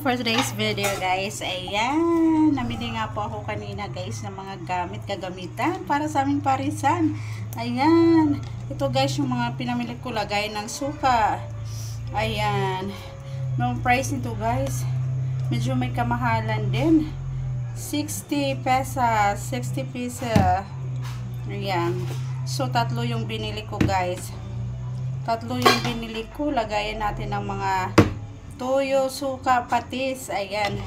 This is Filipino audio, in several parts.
for today's video guys. Ayan, namili nga po ako kanina guys ng mga kagamitan para sa aming parisan. Ayan, ito guys yung mga pinamili ko, lagay ng suka. Ayan, yung price nito guys, medyo may kamahalan din. 60 pesos, 60 pesos. Ayan, so tatlo yung binili ko guys. Tatlo yung binili ko, lagayan natin ng mga toyo, suka, patis. Ayan.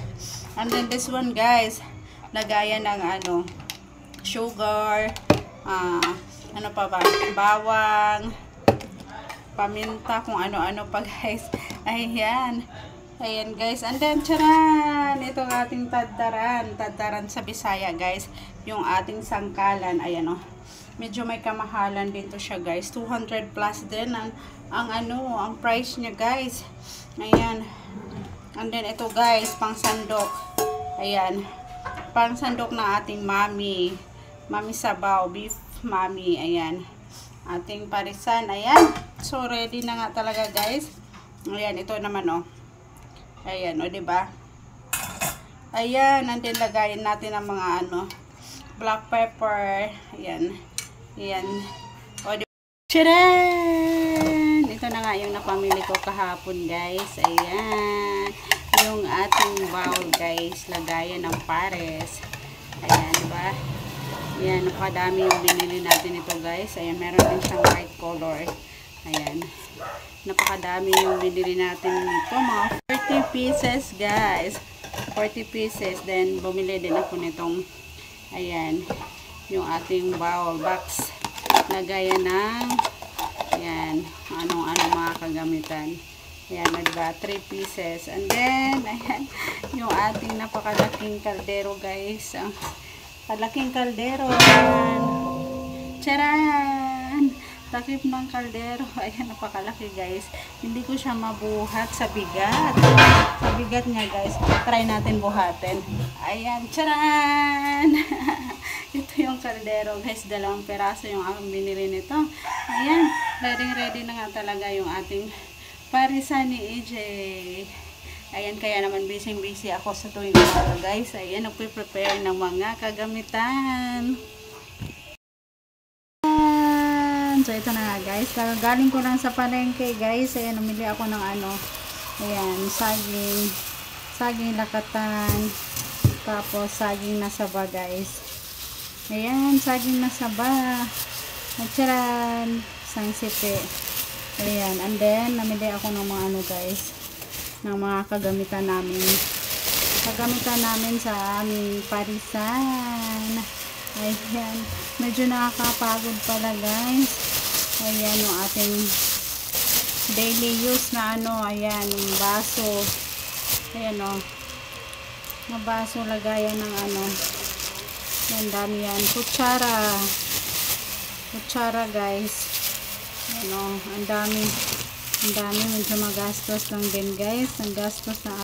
And then this one guys, lagayan ng sugar, ano pa ba, bawang, paminta, kung ano-ano pa guys. Ayan. Ayan guys. And then charan, ito ang ating tadtaran sa Bisaya guys, yung ating sangkalan. Ayan o. Medyo may kamahalan din to siya guys. 200 plus din ang price niya guys. Ayan. And then ito guys, pang sandok. Ayan. Pang sandok na ating mami. Mami sabaw, beef mami. Ayan. Ating parisan. Ayan. So ready na nga talaga guys. Ayan, ito naman oh. Ayan, o diba? Ayan, and then lagayin natin ang mga black pepper. Ayan. Ayan. O diba? Tcharan! Ito na nga yung napamili ko kahapon guys. Ayan. Yung ating bowl guys. Lagayan ng pares. Ayan, diba? Ayan, napakadami yung binili natin ito guys. Ayan, meron din siyang white color. Ayan. Napakadami yung binili natin nito. Mga 40 pieces guys. 40 pieces. Then, bumili din ako nitong ayan. Yung ating bowl box. Lagayan ng ayan. Anong mga kagamitan. Ayan. Diba? 3 pieces. And then, ayan. Yung ating napakalaking kaldero guys. Ang kalaking kaldero. Ayan. Charan! Takip ng kaldero. Ayan, napakalaki guys. Hindi ko siya mabuhat sa bigat. Sa bigat niya guys. Try natin buhatin. Ayan, charan! Ito yung kaldero guys. 2 peraso yung aking binili nito. Ayan, ready na nga talaga yung ating parisan ni EJ. Ayan, kaya naman busy ako sa tuwing araw guys. Ayan, nagpe-prepare ng mga kagamitan. So, ito na nga guys. Galing ko lang sa palengke guys. Ayan, namili ako ng ayan, saging lakatan. Tapos, saging nasaba guys. Ayan, saging nasaba. Charan, sangsipe. Ayan, and then, namili ako ng mga guys. Ng mga kagamitan namin. Kagamitan namin sa aming parisan. Ayan, medyo nakakapagod pala guys. Ayan yung ating daily use na ayan, yung baso. Ayan o. Na baso, lagayan ng yan, dami yan. Kutsara guys. Ayan o, ang dami. Medyo magastos lang din guys. Ang gastos na